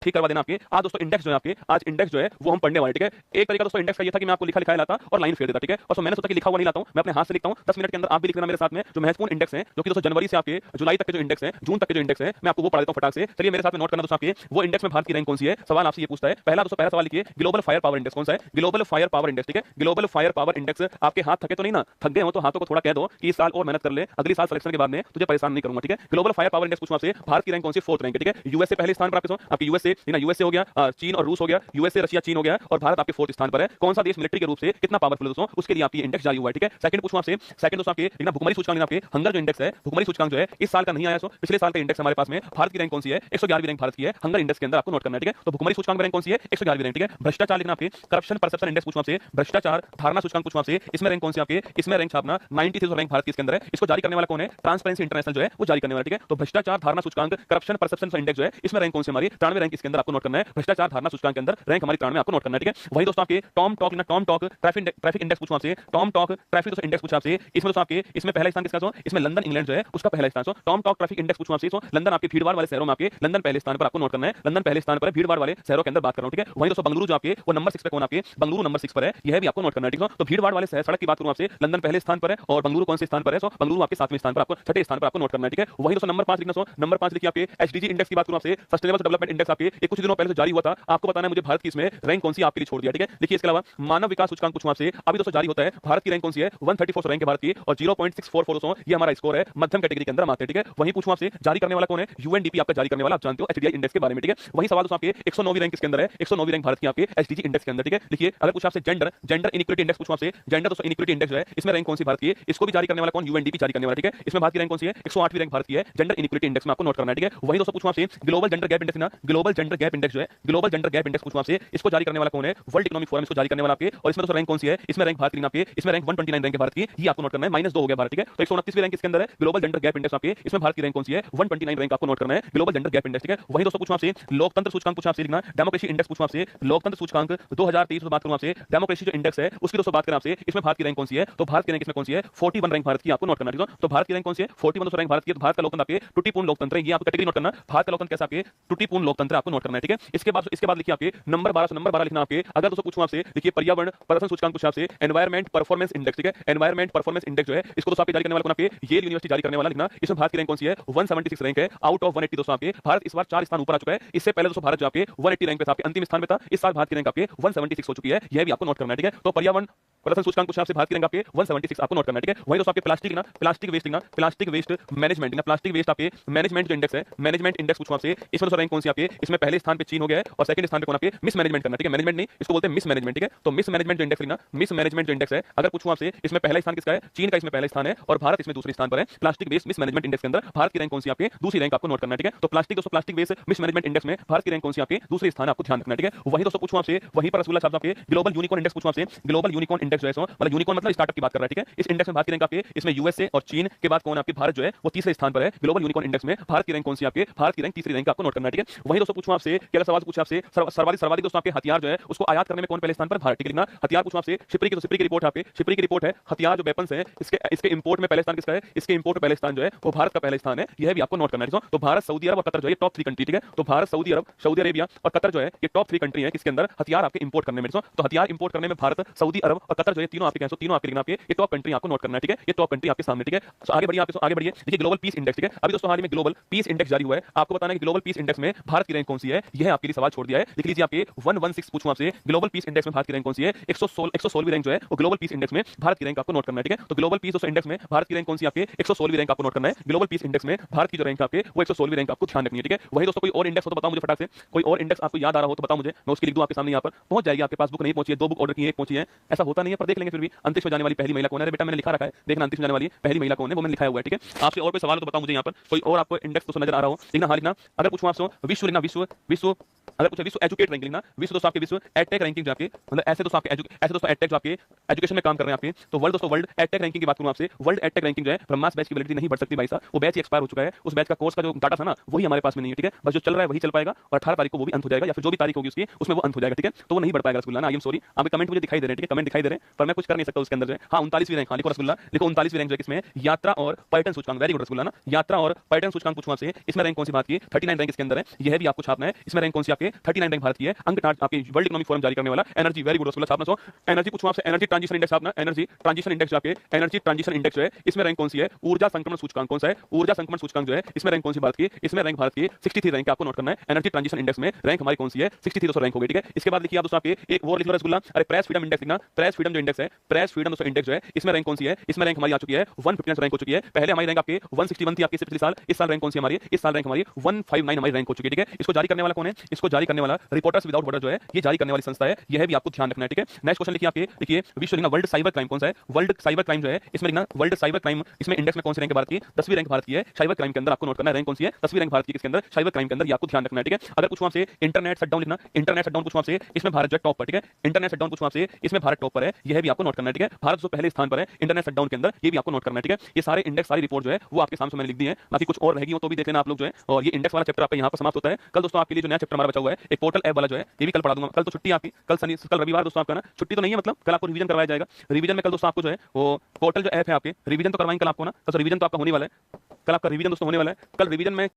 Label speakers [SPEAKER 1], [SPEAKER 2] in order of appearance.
[SPEAKER 1] ठीक करवा देना आपके। आज दोस्तों इंडेक्स जो है आपके, आज इंडेक्स जो है वो हम पढ़ने वाले, ठीक है। एक तरीका दोस्तों इंडेक्स का ये था कि मैं आपको लिखा लिखाया लाता और लाइन फेर देता, ठीक है। और मैंने सोचा कि लिखा हुआ नहीं लाता हूं, मैं अपने हाथ से लिखता हूं। 10 मिनट के अंदर आप भी लिख लेना मेरे साथ में जो महत्वपूर्ण इंडेक्स है, जो कि दोस्तों जनवरी से आपके जुलाई तक के जो इंडेक्स है, जून तक के जो इंडेक्स है, मैं आपको वो पढ़ा देता हूं फटाक से। चलिए मेरे साथ में नोट करना दोस्तों आपके वो इंडेक्स में भारत की रैंक कौन सी है। सवाल आपसे ये पूछता है, पहला दोस्तों पहला सवाल लिखिए, ग्लोबल फायर पावर इंडेक्स कौन सा है। ग्लोबल फायर पावर इंडेक्स, ठीक है। Global fire power index. आपके हाथ थके तो नहीं ना, थक गए हो तो हाथों को थोड़ा कह दो कि इस साल और मेहनत कर ले, अगली साल सिलेक्शन के बाद में तुझे परेशान नहीं करूंगा, ठीक है। ग्लोबल फायर पावर इंडेक्स पूछूं आपसे, भारत की रैंक कौन सी, 4th रैंक है, ठीक है। यूएसए पहले स्थान पर आपके यूएसए यूएसए हो गया, चीन और रूस हो गया, यूएसए रशिया चीन हो गया, और भारत आपके 4th स्थान पर है। कौन सा देश मिलिट्री के रूप से कितना पावरफुल है दोस्तों, उसके लिए आपकी इंडेक्स जारी हुआ है, ठीक है। सेकंड पूछूं आपसे, सेकंड दोस्तों आपके लेकिन भुखमरी सूचकांक आपके हंगर जो इंडेक्स है, भुखमरी सूचकांक जो है इस साल का नहीं आया, सो पिछले साल का इंडेक्स हमारे पास में। भारत की रैंक कौन सी है, 111वीं रैंक भारत की है हंगर इंडेक्स के अंदर, आपको नोट करना है, ठीक है। तो भुखमरी सूचकांक में रैंक कौन सी है, 111वीं रैंक, ठीक है। भ्रष्टाचार लिखना आपके, करप्शन परसेप्शन इंडेक्स पूछूं आपसे, भ्रष्टाचार धारणा सूचकांक पूछूं आपसे, इसमें रैंक कौन सी आपके, इसमें रैंक छापना 93 रैंक भारत की इसके अंदर है। इसको जारी करने वाला कौन है, ट्रांसपेरेंसी इंटरनेशनल जो है वो जारी करने वाला, ठीक है। तो भ्रष्टाचार धारणा सूचकांक करप्शन परसेप्शन इंडेक्स जो है इसमें रैंक कौन सी हमारी 93 रैंक इसके अंदर, आपको नोट करना है। भ्रष्टाचार धारणा सूचकांक के अंदर रैंक हमारी 93 आपको नोट करना है, ठीक है। वही दोस्तों आपके टॉम टॉक ट्रैफिक इंडेक्स पूछूं आपसे, टॉम टॉक ट्रैफिक इंडेक्स पूछा आपसे, इसमें दोस्तों आपके इसमें पहला स्थान किसका, इसमें लंदन इंग्लैंड जो है उसका पहला स्थान। टॉम टॉक ट्रैफिक इंडेक्स पूछूं आपसे, लंदन आपके भीड़भाड़ वाले शहरों में आपके लंदन पहले स्थान पर, आपको नोट करना है। लंदन पहले स्थान पर है, भीड़भाड़ वाले शहरों के अंदर बात कर रहा हूं, ठीक है। वही दोस्तों बंगलुरु जो आपके वो नंबर 6 पे, कौन आपके बंगलुरु नंबर 6 पर है, यह भी आपको नोट करना है, ठीक है। तो भीड़भाड़ वाले सड़क की बात करूं आपसे, लंदन पहले स्थान पर है और बंगलुरु कौन से स्थान पर है, बंगलुरु आपके 7वें स्थान पर, आपको 6ठे स्थान पर आपको नोट करना है, ठीक है। वही दोस्तों नंबर 5 लिखना, नंबर 5 लिखिए आपके एचडीजी इंडेक्स की बात करूं आपसे, सस्टेनेबल डेवलपमेंट इंडेक्स आपके ये कुछ दिनों पहले से जारी हुआ था, आपको बताना है मुझे भारत की इसमें रैंक कौन सी आपके लिए छोड़ दिया, ठीक है। देखिए इसके अलावा मानव विकास सूचकांक पूछूं आपसे, अभी दोस्तों जारी होता है, भारत की रैंक कौन सी है, 134 रैंक है भारत की और 0.644 दोस्तों ये हमारा स्कोर है, मध्यम कैटेगरी के अंदर हम आते हैं, ठीक है। वहीं पूछूं आपसे जारी करने वाला कौन है, यूएनडीपी आपका जारी करने वाला, आप जानते हो एचडीआई इंडेक्स के बारे में, ठीक है। वही सवाल दोस्तों आपके 109वीं रैंक इसके अंदर है, 109वीं रैंक भारत की आपके एचडीजी इंडेक्स के अंदर, ठीक है। लिखिए अगर पूछा आपसे जेंडर इनइक्वालिटी इंडेक्स पूछूं आपसे, जेंडर दोस्तों इनइक्वालिटी इंडेक्स जो है इसमें रैंक कौन सी भारत की है, इसको भी जारी करने वाला कौन, यूएनडीपी जारी करने वाला, ठीक है। इसमें भारत की रैंक कौन सी है, 108वीं रैंक भारत की है जेंडर इनइक्वालिटी इंडेक्स में, आपको नोट करना है, ठीक है। वही दोस्तों पूछूं आपसे ग्लोबल जेंडर गैप इंडेक्स ना, ग्लोबल जेंडर गैप इंडेक्स जो है, ग्लोबल जेंडर गैप इंडेक्स पूछूं आपसे, इसको जारी करने वाला कौन है, वर्ल्ड इकोनॉमिक फोरम इसको जारी करने वाला आपके, और इसमें दोस्तों रैंक कौन सी है, इसमें रैंक भारत की आपके, इसमें रैंक 129 रैंक है भारत की, ये आपको नोट करना है, -2 हो गया भारत, ठीक है। तो 129वीं रैंक इसके अंदर है ग्लोबल जेंडर गैप इंडेक्स आपके, इसमें भारत की रैंक कौन सी है, 129 रैंक आपको नोट करना है, ग्लोबल जेंडर गैप इंडेक्स, ठीक है। वही दोस्तों पूछूं आपसे लोकतंत्र सूचकांक पूछा आपसे लिखना, डेमोक्रेसी इंडेक्स पूछूं आपसे, लोकतंत्र सूचकांक 2023 बात करूं आपसे, डेमोक्रेसी जो इंडेक्स है उसकी दोस्तों बात करें आपसे, इसमें भारत की रैंक कौन सी है, तो भारत की रैंक इसमें कौन सी है, 41 रैंक भारत की, आपको नोट करना है, तो भारत की रैंक कौन सी है, 41 दोस्तों रैंक भारत की, तो भारत का लोकतंत्र आपके त्रुटिपूर्ण लोकतंत्र है, ये आपको कैटेगरी नोट करना, भारत का लोकतंत्र कैसा आपके त्रुटिपूर्ण लोकतंत्र आपको नोट करना है, ठीक है। इसके बाद लिखिए आपके नंबर 12 लिखना आपके, अगर दोस्तों पूछूं आपसे लिखिए पर्यावरण प्रदर्शन सूचकांक पूछा आपसे, एनवायरमेंट परफॉर्मेंस इंडेक्स, ठीक है। एनवायरमेंट परफॉर्मेंस इंडेक्स जो है इसको दोस्तों आपके जारी करने वाला कौन, आपके येल यूनिवर्सिटी जारी करने वाला, लिखना इसमें भारत की रैंक कौन सी है, 176 रैंक है आउट ऑफ 180 दोस्तों आपके, भारत इस बार 4 स्थान ऊपर आ चुका है, इससे पहले दोस्तों भारत जो आपके 180 रैंक पे था, आपके अंतिम स्थान पे था, इस साल भारत की रैंक आपके 176 हो चुकी है, यह भी आपको नोट करना है, ठीक है। तो पर्यावरण प्रदर्शन सूचकांक पूछा आपसे, भारत की रैंक आपके 176 आपको नोट करना है, ठीक है। वही दोस्तों आपके प्लास्टिक ना, प्लास्टिक वेस्ट लिखना, प्लास्टिक वेस्ट मैनेजमेंट ना, प्लास्टिक वेस्ट आपके मैनेजमेंट जो इंडेक्स है, मैनेजमेंट इंडेक्स पूछूं आपसे, इसमें दोस्तों रैंक कौन सी आपके, इसमें पहले स्थान पे चीन हो गया है और सेकंड स्थान पे कौन आपके मिस मैनेजमेंट करना, ठीक है। मैनेजमेंट नहीं इसको बोलते हैं मिस मैनेजमेंट, ठीक है। तो मिस मैनेजमेंट जो इंडेक्स लिखना, मिस मैनेजमेंट जो इंडेक्स है, अगर पूछूं आपसे इसमें पहला स्थान किसका है, चीन का इसमें पहला स्थान है और भारत इसमें दूसरे स्थान पर है, plastic waste mismanagement index के अंदर भारत की रैंक कौन सी आपके दूसरी रैंक आपको नोट करना है, ठीक है। तो प्लास्टिक दोस्तों plastic waste mismanagement index में भारत की रैंक कौन सी आपके दूसरे स्थान आपको ध्यान रखना है, ठीक है। वही दोस्तों पूछूं आपसे, वहीं पर रसगुल्ला साहब आपके ग्लोबल यूनिकॉर्न इंडेक्स पूछूं आपसे, ग्लोबल यूनिकॉर्न इंडेक्स जो है मतलब यूनिकॉर्न मतलब स्टार्टअप की बात कर रहा है, ठीक है। इस इंडेक्स में भारत की रैंक आपके इसमें यूएसए और चीन के बाद कौन आपके भारत जो है वो तीसरे स्थान पर है, ग्लोबल यूनिकॉर्न इंडेक्स में भारत की रैंक कौन सी आपके, भारत की रैंक तीसरी रैंक आपको नोट करना है, ठीक है। वहीं दोस्तों पूछूं आपसे क्या सवाल पूछा आपसे, सर्वाधिक दोस्तों आपके हथियार जो है उसको आयात करने में कौन पहले स्थान पर, भारत, ठीक है। हथियार पूछूं आपसे, शिपरी की रिपोर्ट आपके, शिपरी की रिपोर्ट है हथियार जो वेपन्स है इसके इंपोर्ट में पहले स्थान किसका है, इसके इंपोर्ट में पहले स्थान जो है वो भारत का पहले स्थान है, यह भी आपको नोट करना है। तो भारत, सऊदी अरब और कतर जो है टॉप 3 कंट्री, ठीक है। तो भारत, सऊदी अरब, सऊदी अरेबिया और कतर जो है ये टॉप 3 कंट्री है किसके अंदर हथियार आपके इंपोर्ट करने में। तो हथियार इंपोर्ट करने में भारत, सऊदी अरब और कतर जो है तीनों आपके तीनों आपके लिखना, आपके ये टॉप कंट्री आपको नोट करना है, ठीक है। ये टॉप कंट्री आपके सामने, ठीक है। तो आगे बढ़िए देखिए ग्लोबल पीस इंडेक्स, ठीक है। अभी दोस्तों हाल ही में ग्लोबल पीस इंडेक्स जारी हुआ है, आपको बताना है कि ग्लोबल पीस इंडेक्स में भारत की रैंक कौन सी है, यह आपके लिए सवाल छोड़ दिया है, लिख लीजिए आपके 116 पूछूं आपसे, ग्लोबल पीस इंडेक्स में भारत की रैंक कौन सी है, 116वीं रैंक जो है वो ग्लोबल पीस इंडेक्स में भारत की रैंक आपको नोट करना है, ठीक है। तो ग्लोबल पीस दोस्तों इंडेक्स में भारत की रैंक कौन सी आपके 116वीं रैंक आपको नोट करना है, ग्लोबल पीस इंडेक्स में भारत की जो रैंक आपके वो 116वीं रैंक आपको ध्यान रखनी है, ठीक है। वही दोस्तों कोई और इंडेक्स हो तो बताओ मुझे फटाक से, कोई और इंडेक्स आपको याद आ रहा हो तो बताओ मुझे, मैं उसकी लिख दूं आपके सामने, यहाँ पर पहुंच जाएगी, आपके पास बुक नहीं पहुंची है, 2 बुक ऑर्डर की है, एक पहुंची है, ऐसा होता नहीं है पर देख लेंगे फिर भी। अंतरिक्ष में जाने वाली पहली महिला कौन है, बेटा मैंने लिखा रखा है, देखना अंतरिक्ष में जाने वाली पहली महिला कौन है वो मैंने लिखा हुआ है, ठीक है। आपसे और कोई सवाल हो तो बताओ मुझे, यहाँ पर कोई और आपको इंडेक्स तो नजर आ रहा हो लिखना, हाँ लिखना। अगर पूछूं आपसे विश्व लिखना, विश्व अगर पूछे विश्व एजुकेट रैंकिंग ना, विश्व दोस्तों आपके विश्व एडटेक रैंकिंग जो आपके मतलब ऐसे दोस्तों एडटेक जो आपके एजुकेशन में काम कर रहे हैं आपके, तो वर्ल्ड दोस्तों वर्ल्ड एडटेक रैंकिंग की बात करूं आपसे, वर्ल्ड एडटेक रैंकिंग जो है ब्रह्मास बैच की वैलिडिटी नहीं बढ़ सकती भाई साहब, वो बैच एक्सपायर हो चुका है, उस बैच का कोर्स का जो डाटा था ना वही हमारे पास में नहीं है, ठीक है। बस जो चल रहा है वही चल पाएगा और 18 तारीख को वो भी अंत हो जाएगा, या फिर जो भी तारीख होगी उसकी उसमें वो अंत हो जाएगा, ठीक है। तो वो नहीं बढ़ पाएगा रसगुल्ला ना, आई एम सॉरी। आपके कमेंट मुझे दिखाई दे रहे हैं, ठीक है, कमेंट दिखाई दे रहे हैं पर मैं कुछ कर नहीं सकता उसके अंदर जो है। हाँ 39वीं रैंक, हाँ लिखो रसगुल्ला, लिखो 39वीं रैंक जो है किसमें, यात्रा और पर्यटन सूचकांक, वेरी गुड रसगुल्ला ना, यात्रा और पर्यटन सूचकांक पूछूं आपसे, इसमें रैंक कौन सी बात की 39 रैंक इसके अंदर है, यह भी आपको छापना है। इसमें रैंक कौन सी आपके आपके 39 रैंक भारत की है। अंक आपके वर्ल्ड इकोनॉमिक फोरम जारी करने वाला एनर्जी, वेरी गुड रसगुल्ला छापना। सो एनर्जी पूछूं आपसे, एनर्जी ट्रांजिशन इंडेक्स आपना, एनर्जी ट्रांजिशन इंडेक्स जो आपके एनर्जी ट्रांजिशन इंडेक्स जो है इसमें रैंक कौन सी है? ऊर्जा संक्रमण सूचकांक कौन सा है? ऊर्जा संक्रमण सूचकांक जो है इसमें रैंक कौन सी भारत की? इसमें रैंक भारत की 63 रैंक आपको नोट करना है। एनर्जी ट्रांजिशन इंडेक्स में रैंक हमारी कौन सी है? 63 दोस्तों रैंक हो गई, ठीक है। इसके बाद लिखिए आप दोस्तों आपके एक और लिख लो रसगुल्ला, अरे प्रेस फ्रीडम इंडेक्स लिखना। प्रेस फ्रीडम जो इंडेक्स है, प्रेस फ्रीडम दोस्तों इंडेक्स जो है इसमें रैंक कौन सी है? इसमें रैंक हमारी आ चुकी है 159 रैंक हो चुकी है। पहले हमारी रैंक आपके 161 थी आपके पिछले साल, इस साल रैंक कौन सी हमारी? इस साल रैंक हमारी 159 हमारी रैंक हो चुकी है, ठीक है। इसको जारी करने वाला कौन है? इसको जारी करने वाला रिपोर्टर्स विदाउट बॉर्डर जो है ये जारी करने वाली संस्था है, यह भी आपको ध्यान रखना है, ठीक है। नेक्स्ट क्वेश्चन लिखिए आपके, देखिए विश्व लिखना वर्ल्ड साइबर क्राइम कौन सा है? वर्ल्ड साइबर क्राइम जो है इसमें लिखना वर्ल्ड साइबर क्राइम, इसमें इंडेक्स में कौन सी रैंक है भारत की? 10वीं रैंक भारत की है। साइबर क्राइम के अंदर आपको नोट करना है रैंक कौन सी है? 10वीं रैंक भारत की किसके अंदर? साइबर क्राइम के अंदर, ये आपको ध्यान रखना है, ठीक है। अगर पूछूं आपसे इंटरनेट शटडाउन लिखना, इंटरनेट शटडाउन पूछूं आपसे, इसमें भारत जो है टॉप पर, ठीक है। इंटरनेट शटडाउन पूछूं आपसे, इसमें भारत टॉप पर है, यह भी आपको नोट करना है, ठीक है। भारत जो पहले स्थान पर है इंटरनेट शटडाउन के अंदर, ये भी आपको नोट करना है, ठीक है। ये सारे इंडेक्स, सारी रिपोर्ट जो है वो आपके सामने मैंने लिख दी है, बाकी कुछ और रहेगी वो तो भी देख लेना आप लोग जो है। और ये इंडेक्स वाला चैप्टर आपका यहाँ पर समाप्त होता है। कल दोस्तों आपके लिए जो नया चैप्टर हमारा बचा हुआ है एक पोर्टल ऐप वाला जो है, ये भी कल पढ़ा दूंगा। कल तो छुट्टी आपकी, कल शनि, कल रविवार दोस्तों आपका ना छुट्टी तो नहीं है, मतलब कल आपको रिवीजन करवाया जाएगा। रिवीजन में कल दोस्तों आपको जो है वो पोर्टल जो ऐप है आपके, रिवीजन तो करवाएंगे कल आपको ना, कल रिवीजन तो आपका होने वाला है, कल आपका रिवीजन दोस्तों होने वाला है। कल रिवीजन में